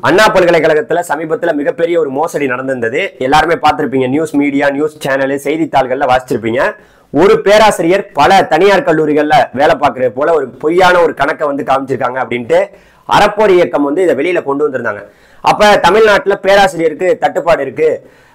அண்ணா பல்கலைக்கழகத்துல சமீபத்துல மிகப்பெரிய ஒரு மோசடி நடந்திருந்தது. எல்லாருமே பார்த்திருப்பீங்க. நியூஸ் மீடியா, நியூஸ் சேனல், செய்தித்தாள்கள்ல வாசிச்சிருப்பீங்க. ஒரு பேராசிரியர் பல தனியார் கல்லூரிகள்ல வேலை பார்க்கறது போல ஒரு பொய்யான ஒரு கணக்கை வந்து காமிச்சிருக்காங்க அப்படின்ட்டு அறப்போர் இயக்கம் வந்து இதை வெளியில கொண்டு வந்திருந்தாங்க. அப்ப தமிழ்நாட்டுல பேராசிரியருக்கு தட்டுப்பாடு இருக்கு,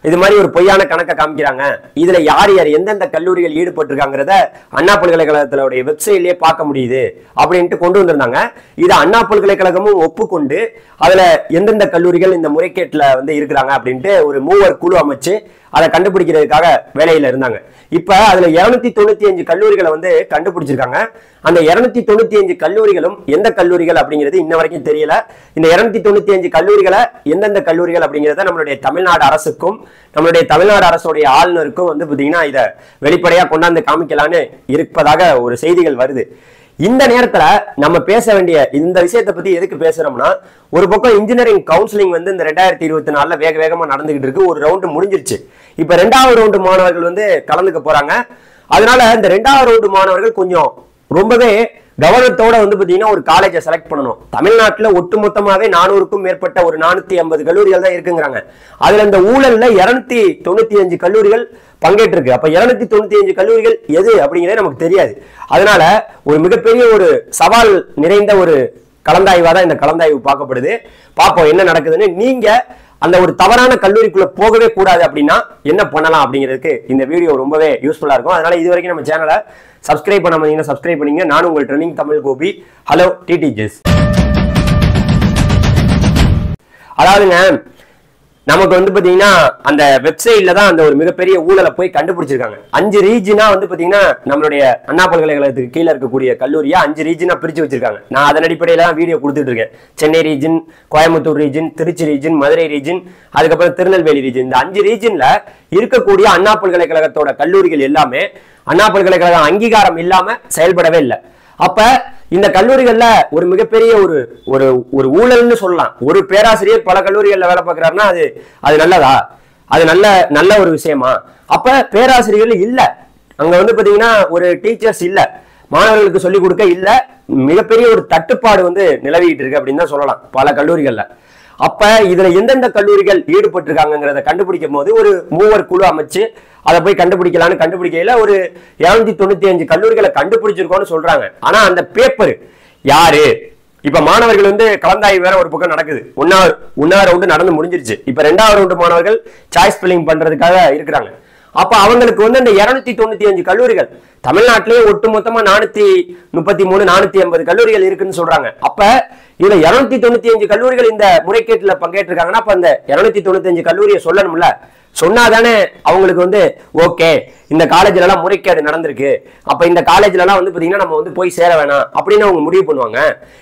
இது மாதிரி ஒரு பொய்யான கணக்கை காமிக்கிறாங்க, இதுல யார் யார் எந்தெந்த கல்லூரிகள் ஈடுபட்டிருக்காங்கிறத அண்ணா பல்கலைக்கழகத்தினுடைய வெப்சைட்லயே பார்க்க முடியுது அப்படின்ட்டு கொண்டு வந்திருந்தாங்க. இதை அண்ணா பல்கலைக்கழகமும் ஒப்புக்கொண்டு அதுல எந்தெந்த கல்லூரிகள் இந்த முறைகேட்டுல வந்து இருக்கிறாங்க அப்படின்ட்டு ஒரு மூவர் குழு அமைச்சு அதை கண்டுபிடிக்கிறதுக்காக வேலையில இருந்தாங்க. இப்ப அதுல 295 கல்லூரிகளை வந்து கண்டுபிடிச்சிருக்காங்க. அந்த 295 கல்லூரிகளும் எந்த கல்லூரிகள் அப்படிங்கிறது இன்ன வரைக்கும் தெரியல. இந்த 295 கல்லூரிகளை எந்தெந்த கல்லூரிகள் அப்படிங்கிறத நம்மளுடைய தமிழ்நாடு அரசுக்கும் நம்மளுடைய தமிழ்நாடு அரசுடைய ஆளுநருக்கும் வந்து பாத்தீங்கன்னா இதை வெளிப்படையா கொண்டாந்து காமிக்கலான்னு இருப்பதாக ஒரு செய்திகள் வருது. இந்த நேரத்துல நம்ம பேச வேண்டிய இந்த விஷயத்தை பத்தி எதுக்கு பேசுறோம்னா, ஒரு பக்கம் இன்ஜினியரிங் கவுன்சிலிங் வந்து இந்த 2024 வேக வேகமா நடந்துகிட்டு இருக்கு. ஒரு ரவுண்டு முடிஞ்சிருச்சு. இப்ப 2வது ரவுண்டு மாணவர்கள் வந்து கலந்துக்க போறாங்க. அதனால இந்த 2வது ரவுண்டு மாணவர்கள் கொஞ்சம் ரொம்பவே கவனத்தோட வந்து பாத்தீங்கன்னா ஒரு காலேஜை செலக்ட் பண்ணணும். தமிழ்நாட்டுல ஒட்டுமொத்தமாவே 400க்கும் மேற்பட்ட ஒரு 450 கல்லூரிகள் தான் இருக்குங்கிறாங்க. அதுல இந்த ஊழல்ல 295 கல்லூரிகள் பங்கேற்றிருக்கு. அப்ப 295 கல்லூரிகள் எது அப்படிங்கிறது நமக்கு தெரியாது. அதனால ஒரு மிகப்பெரிய ஒரு சவால் நிறைந்த ஒரு கலந்தாய்வா தான் இந்த கலந்தாய்வு பார்க்கப்படுது. பார்ப்போம் என்ன நடக்குதுன்னு. நீங்க அந்த ஒரு தவறான கல்லூரிக்குள்ள போகவே கூடாது அப்படின்னா என்ன பண்ணலாம் அப்படிங்கிறதுக்கு இந்த வீடியோ ரொம்பவே யூஸ்ஃபுல்லா இருக்கும். அதனால இது வரைக்கும் நம்ம சேனலை சப்ஸ்கிரைப் பண்ணாம சப்ஸ்கிரைப் பண்ணீங்க. நான் உங்கள் ட்ரெண்டிங் தமிழ் கோபி. ஹலோ டிடிஜிஸ். அதாவதுங்க, நமக்கு வந்து பாத்தீங்கன்னா அந்த வெப்சைட்ல தான் அந்த ஒரு மிகப்பெரிய ஊழலை போய் கண்டுபிடிச்சிருக்காங்க. 5 ரீஜனா வந்து பாத்தீங்கன்னா நம்மளுடைய அண்ணா பல்கலைக்கழகத்துக்கு கீழே இருக்கக்கூடிய கல்லூரியா 5 ரீஜனா பிரிச்சு வச்சிருக்காங்க. நான் அதன் அடிப்படையில தான் வீடியோ கொடுத்துட்டு இருக்கேன். Chennai region, Coimbatore region, Trichy region, Madurai region, அதுக்கப்புறம் திருநெல்வேலி ரீஜன். இந்த 5 ரீஜன்ல இருக்கக்கூடிய அண்ணா பல்கலைக்கழகத்தோட கல்லூரிகள் எல்லாமே அண்ணா பல்கலைக்கழகம் அங்கீகாரம் இல்லாம செயல்படவே இல்லை. அப்ப இந்த கல்லூரிகள்ல ஒரு மிகப்பெரிய ஒரு ஒரு ஒரு ஊழல்னு சொல்லலாம். ஒரு பேராசிரியர் பல கல்லூரிகள்ல வேலை பார்க்கிறாருன்னா அது நல்லதா? அது நல்ல ஒரு விஷயமா? அப்ப பேராசிரியர்கள் இல்ல, அங்க வந்து பாத்தீங்கன்னா ஒரு டீச்சர்ஸ் இல்ல, மாணவர்களுக்கு சொல்லிக் கொடுக்க இல்ல, மிகப்பெரிய ஒரு தட்டுப்பாடு வந்து நிலவிட்டு இருக்கு அப்படின்னு தான் சொல்லலாம் பல கல்லூரிகள்ல. அப்ப இதுல எந்தெந்த கல்லூரிகள் ஈடுபட்டிருக்காங்கிறத கண்டுபிடிக்கும் போது ஒரு மூவர் குழு அமைச்சு அதை போய் கண்டுபிடிக்கலான்னு கண்டுபிடிக்கையில ஒரு 295 கல்லூரிகளை கண்டுபிடிச்சிருக்கோம்னு சொல்றாங்க. ஆனா அந்த பேப்பர் யாரு? இப்ப மாணவர்கள் வந்து கலந்தாய்வு வேற ஒரு பக்கம் நடக்குது. 1வது ரவுண்டு நடந்து முடிஞ்சிருச்சு. இப்ப 2வது ரவுண்டு மாணவர்கள் சாய்ஸ் ஃபில்லிங் பண்றதுக்காக இருக்கிறாங்க. அப்ப அவங்களுக்கு வந்து அந்த 295 கல்லூரிகள் தமிழ்நாட்டிலேயே ஒட்டுமொத்தமா 433 480 கல்லூரிகள் இருக்குன்னு சொல்றாங்க. அப்ப இதுல 295 கல்லூரிகள் இந்த முறைகேட்டுல பங்கேற்றிருக்காங்கன்னா அப்ப அந்த 295 கல்லூரியை சொல்லணும்ல. சொன்னாதானே அவங்களுக்கு வந்து ஓகே, இந்த காலேஜ்ல எல்லாம் முறைகேடு நடந்திருக்கு, அப்ப இந்த காலேஜ்ல எல்லாம் வந்து பாத்தீங்கன்னா நம்ம வந்து போய் சேர வேணாம் அப்படின்னு அவங்க முடிவு பண்ணுவாங்க.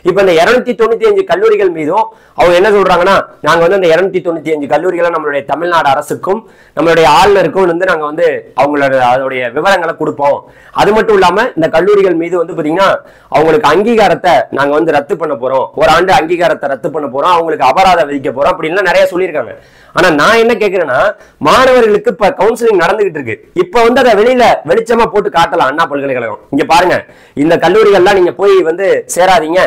இப்ப இந்த 295 கல்லூரிகள் மீதும் அவங்க என்ன சொல்றாங்கன்னா, நாங்க வந்து அந்த 295 கல்லூரிகளை நம்மளுடைய தமிழ்நாடு அரசுக்கும் நம்மளுடைய ஆளுநருக்கும் வந்து நாங்க வந்து அவங்களோட அதோடைய விவரங்களை கொடுப்போம். அது மட்டும் இல்லாம இந்த கல்லூரிகள் மீது வந்து பாத்தீங்கன்னா அவங்களுக்கு அங்கீகாரத்தை நாங்க வந்து ரத்து பண்ண போறோம், ஒரு ஆண்டு அங்கீகாரத்தை ரத்து பண்ண போறோம், அவங்களுக்கு அபராதம் விதிக்க போறோம் அப்படின்னு நிறைய சொல்லியிருக்காங்க. ஆனா நான் என்ன கேட்கிறேன்னா, மாணவர்களுக்கு இப்ப கவுன்சிலிங் நடந்துகிட்டு இருக்கு. இப்ப வந்து அதை வெளிச்சமா போட்டு காட்டலாம் அண்ணா பல்கலைக்கழகம். இங்க பாருங்க, இந்த கல்லூரிகள்லாம் நீங்க போய் வந்து சேராதீங்க,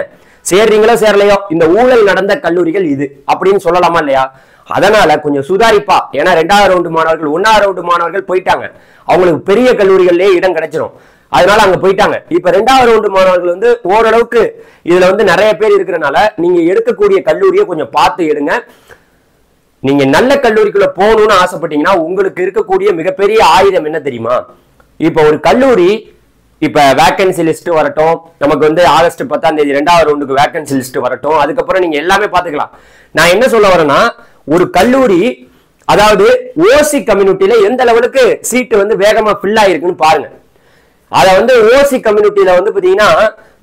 சேர்றீங்களோ சேரலையோ இந்த ஊழல் நடந்த கல்லூரிகள் இது அப்படின்னு சொல்லலாமா இல்லையா? அதனால கொஞ்சம் சுதாரிப்பா. ஏன்னா 2வது ரவுண்டு மாணவர்கள் 1வது ரவுண்டு மாணவர்கள் போயிட்டாங்க, அவங்களுக்கு பெரிய கல்லூரிகள்லயே இடம் கிடைச்சிடும், அதனால அங்க போயிட்டாங்க. இப்ப 2வது ரவுண்டு மாணவர்கள் வந்து ஓரளவுக்கு இதுல வந்து நிறைய பேர் இருக்கிறனால நீங்க எடுக்கக்கூடிய கல்லூரியை கொஞ்சம் பார்த்து எடுங்க. நீங்க நல்ல கல்லூரிக்குள்ள போகணும்னு ஆசைப்பட்டீங்கன்னா உங்களுக்கு இருக்கக்கூடிய மிகப்பெரிய ஆயுதம் என்ன தெரியுமா? இப்ப ஒரு கல்லூரி இப்ப வேகன்சி லிஸ்ட் வரட்டும், நமக்கு வந்து ஆகஸ்ட் 10ஆம் தேதி 2வது ரவுண்டுக்கு வேகன்சி லிஸ்ட் வரட்டும், அதுக்கப்புறம் நீங்க எல்லாமே பாத்துக்கலாம். நான் என்ன சொல்ல வரேன்னா, ஒரு கல்லூரி அதாவது ஓசி கம்யூனிட்டியில எந்த லெவலுக்கு சீட்டு வந்து வேகமா ஃபில் ஆயிருக்குன்னு பாருங்க. அத வந்து ஓசி கம்யூனிட்டியில வந்து பாத்தீங்கன்னா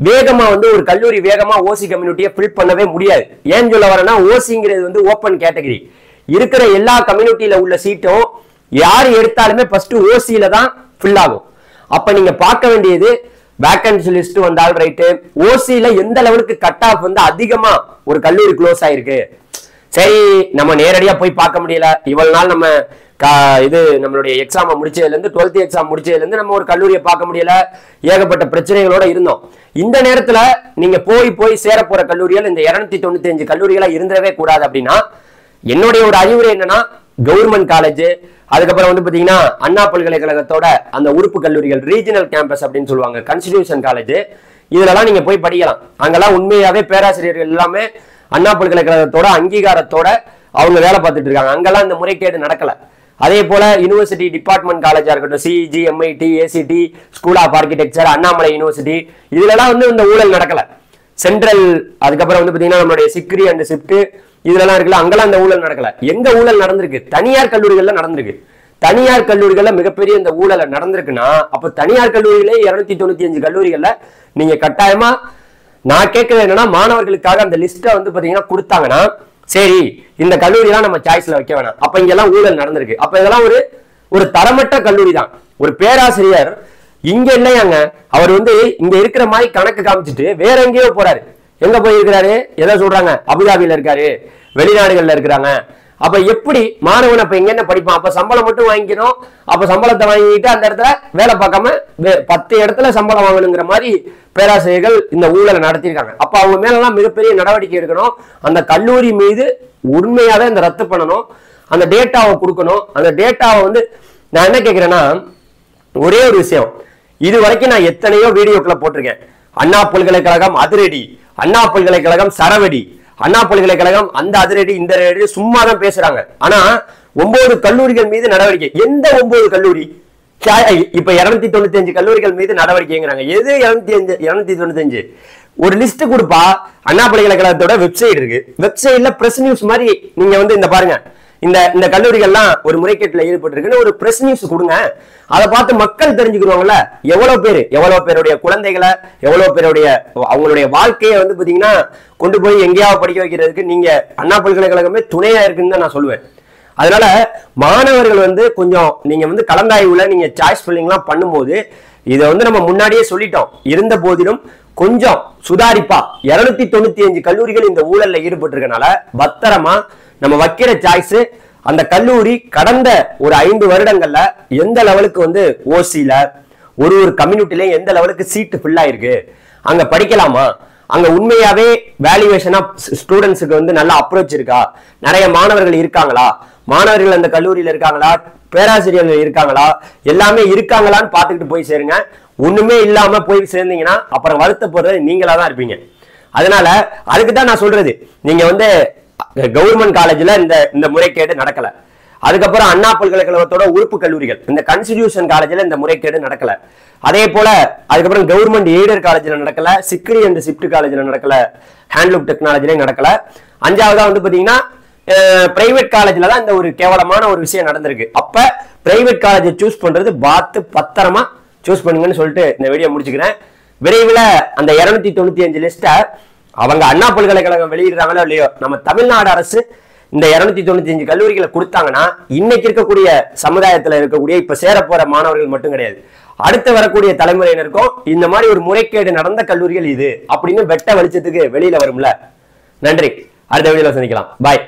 வேகமா வந்து ஒரு கல்லூரி வேகமா ஓசி கம்யூனிட்டியை ஃபில் பண்ணவே முடியாது. ஏன்னு சொல்ல வரேன்னா, ஓசிங்கிறது வந்து ஓப்பன் கேட்டகரி. இருக்கிற எல்லா கம்யூனிட்டியில உள்ள சீட்டும் யார் எடுத்தாலுமே ஃபர்ஸ்ட் ஓசியில தான் ஃபில் ஆகும். அப்ப நீங்க பார்க்க வேண்டியது வேகன்சி லிஸ்ட் வந்தால் ரைட்டு, ஓசியில எந்த லெவலுக்கு கட் ஆஃப் வந்து அதிகமா ஒரு கல்லூரி க்ளோஸ் ஆயிருக்கு. சரி, நம்ம நேரடியா போய் பார்க்க முடியல, இவ்வளவு நாள் நம்ம இது நம்மளுடைய எக்ஸாமை முடிச்சதுல இருந்து 12th எக்ஸாம் முடிச்சதுல இருந்து நம்ம ஒரு கல்லூரியை பார்க்க முடியல, ஏகப்பட்ட பிரச்சனைகளோட இருந்தோம். இந்த நேரத்துல நீங்க போய் சேர போற கல்லூரிகள் இந்த 295 கல்லூரிகளா இருந்தவே கூடாது அப்படின்னா என்னுடைய ஒரு அறிவுரை என்னன்னா, கவர்மெண்ட் காலேஜ், அதுக்கப்புறம் வந்து பாத்தீங்கன்னா அண்ணா பல்கலைக்கழகத்தோட அந்த உறுப்பு கல்லூரிகள், ரீஜனல் கேம்பஸ் அப்படின்னு சொல்லுவாங்க, கான்ஸ்டிடியூஷன் காலேஜ், இதுலலாம் நீங்க போய் படிக்கலாம். அங்கெல்லாம் உண்மையாவே பேராசிரியர்கள் எல்லாமே அண்ணா பல்கலைக்கழகத்தோட அங்கீகாரத்தோட அவங்க வேலை பார்த்துட்டு இருக்காங்க. அங்கெல்லாம் இந்த முறைகேடு நடக்கல. அதே போல யூனிவர்சிட்டி டிபார்ட்மெண்ட் காலேஜா இருக்கட்டும், CEG, MIT, ACT, school of architecture, Annamalai university, இதுலலாம் வந்து இந்த ஊழல் நடக்கல. சென்ட்ரல், அதுக்கப்புறம் வந்து பாத்தீங்கன்னா நம்மளுடைய சிக்ரி அண்ட் ஷிப்ட் இதெல்லாம் இருக்குல்ல, அங்கெல்லாம் இந்த ஊழல் நடக்கல. எங்க ஊழல் நடந்திருக்கு? தனியார் கல்லூரிகள்ல நடந்திருக்கு. தனியார் கல்லூரிகள்ல மிகப்பெரிய இந்த ஊழல் நடந்திருக்குன்னா அப்ப தனியார் கல்லூரிகளே 295 கல்லூரிகள்ல நீங்க கட்டாயமா, நான் கேட்கறது என்னன்னா, மாணவர்களுக்காக அந்த லிஸ்ட்டை வந்து பாத்தீங்கன்னா கொடுத்தாங்கன்னா சரி இந்த கல்லூரியெல்லாம் நம்ம சாய்ஸ்ல வைக்க வேணாம். அப்ப இங்கெல்லாம் ஊழல் நடந்திருக்கு. அப்ப இதெல்லாம் ஒரு தரமற்ற கல்லூரி தான். ஒரு பேராசிரியர் இங்க இல்லையாங்க, அவர் வந்து இங்க இருக்கிற மாதிரி கணக்கு காமிச்சிட்டு வேற எங்கேயோ போறாரு. எங்க போயிருக்கிறாரு? எதை சொல்றாங்க? அபுதாபியில இருக்காரு, வெளிநாடுகள்ல இருக்கிறாங்க. அப்ப எப்படி மாணவன் அப்ப எங்க என்ன படிப்பான்? அப்ப சம்பளம் மட்டும் வாங்கிக்கணும். அப்ப சம்பளத்தை வாங்கிட்டு அந்த இடத்துல வேலை பார்க்காம 10 இடத்துல சம்பளம் வாங்கணுங்கிற மாதிரி பேராசிரியர்கள் இந்த ஊழலை நடத்திருக்காங்க. அப்ப அவங்க மேலாம் மிகப்பெரிய நடவடிக்கை எடுக்கணும். அந்த கல்லூரி மீது உண்மையாவே இந்த ரத்து பண்ணணும். அந்த டேட்டாவை கொடுக்கணும். அந்த டேட்டாவை வந்து நான் என்ன கேட்கிறேன்னா, ஒரே ஒரு விஷயம், இது வரைக்கும் நான் எத்தனையோ வீடியோக்களை போட்டிருக்கேன். அண்ணா பல்கலைக்கழகம் அதிரடி, அண்ணா பல்கலைக்கழகம் சரவடி, அண்ணா பல்கலைக்கழகம் அந்த அதிரடி இந்த அதிரடி சும்மா தான் பேசுறாங்க. ஆனா 9 கல்லூரிகள் மீது நடவடிக்கை. எந்த 9 கல்லூரி? இப்ப 295 கல்லூரிகள் மீது நடவடிக்கைங்கிறாங்க. எது 295? ஒரு லிஸ்ட் கொடுப்பா. அண்ணா பல்கலைக்கழகத்தோட வெப்சைட் இருக்கு. வெப்சைட்ல பிரஸ் நியூஸ் மாதிரி நீங்க வந்து இந்த பாருங்க, இந்த கல்லூரிகள்லாம் ஒரு முறைகேட்டில் ஈடுபட்டு இருக்குன்னு ஒரு பிரஸ் நியூஸ் கொடுங்க. அதை பார்த்து மக்கள் தெரிஞ்சுக்கிடுவாங்கல்ல. எவ்வளவு பேருடைய குழந்தைகளை, எவ்வளவு பேருடைய அவங்களுடைய வாழ்க்கையை வந்து பாத்தீங்கன்னா கொண்டு போய் எங்கேயாவது படிக்க வைக்கிறதுக்கு நீங்க அண்ணா பல்கலைக்கழகமே துணையா இருக்குன்னு தான் நான் சொல்லுவேன். அதனால மாணவர்கள் வந்து கொஞ்சம் நீங்க வந்து கலந்தாய்வுல நீங்க சாய்ஸ் ஃபில்லிங்லாம் பண்ணும்போது இதை வந்து நம்ம முன்னாடியே சொல்லிட்டோம். இருந்த போதிலும் கொஞ்சம் சுதாரிப்பா 295 கல்லூரிகள் இந்த ஊழல்ல ஈடுபட்டு இருக்கனால பத்திரமா நம்ம வைக்கிற சாய்ஸ் அந்த கல்லூரி கடந்த ஒரு 5 வருடங்கள்ல எந்த லெவலுக்கு வந்து ஓசில ஒரு கம்யூனிட்டிலையும் எந்த லெவலுக்கு சீட்டு ஃபில் ஆயிருக்கு, அங்க படிக்கலாமா, அங்க உண்மையாவே வேல்யூவேஷன் ஆஃப் ஸ்டூடெண்ட்ஸுக்கு வந்து நல்ல அப்ரோச் இருக்கா, நிறைய மாணவர்கள் இருக்காங்களா, மாணவர்கள் அந்த கல்லூரியில இருக்காங்களா, பேராசிரியர்கள் இருக்காங்களா, எல்லாமே இருக்காங்களான்னு பார்த்துக்கிட்டு போய் சேருங்க. ஒண்ணுமே இல்லாம போய் சேர்ந்தீங்கன்னா அப்புறம் வருத்தப்படுறது நீங்களா தான் இருப்பீங்க. அதனால அதுக்கு தான் நான் சொல்றது, நீங்க வந்து கவர்மெண்ட் காலேஜ்ல இந்த முறைகேடு நடக்கல. அதுக்கப்புறம் அண்ணா பல்கலைக்கழகத்தோட உறுப்பு கல்லூரிகள் இந்த கான்ஸ்டிடியூஷன் காலேஜ்ல இந்த முறைகேடு நடக்கல. அதே போல அதுக்கப்புறம் கவர்மெண்ட் எய்டட் காலேஜ்ல நடக்கல, சிக்ரி அண்ட் ஷிப்ட் காலேஜ்ல நடக்கல, ஹேண்ட்லூம் டெக்னாலஜிலையும் நடக்கல. 5வதா வந்து பாத்தீங்கன்னா பிரைவேட் காலேஜ்ல தான் இந்த ஒரு கேவலமான ஒரு விஷயம் நடந்திருக்கு. அப்ப பிரைவேட் காலேஜை சூஸ் பண்றது பார்த்து பத்திரமா சூஸ் பண்ணுங்கன்னு சொல்லிட்டு இந்த வீடியோ முடிச்சுக்கிறேன். விரைவில் அந்த 295 லிஸ்ட அவங்க அண்ணா பல்கலைக்கழகம் வெளியிடுறாங்களோ இல்லையோ, நம்ம தமிழ்நாடு அரசு இந்த 295 கல்லூரிகளை கொடுத்தாங்கன்னா இன்னைக்கு இருக்கக்கூடிய சமுதாயத்துல இருக்கக்கூடிய இப்ப சேர போற மாணவர்கள் மட்டும் கிடையாது, அடுத்து வரக்கூடிய தலைமுறையினருக்கும் இந்த மாதிரி ஒரு முறைகேடு நடந்த கல்லூரிகள் இது அப்படின்னு வெட்ட வெளிச்சத்துக்கு வெளியில வரும்ல. நன்றி. அடுத்த வீடியோல சந்திக்கலாம். பாய்.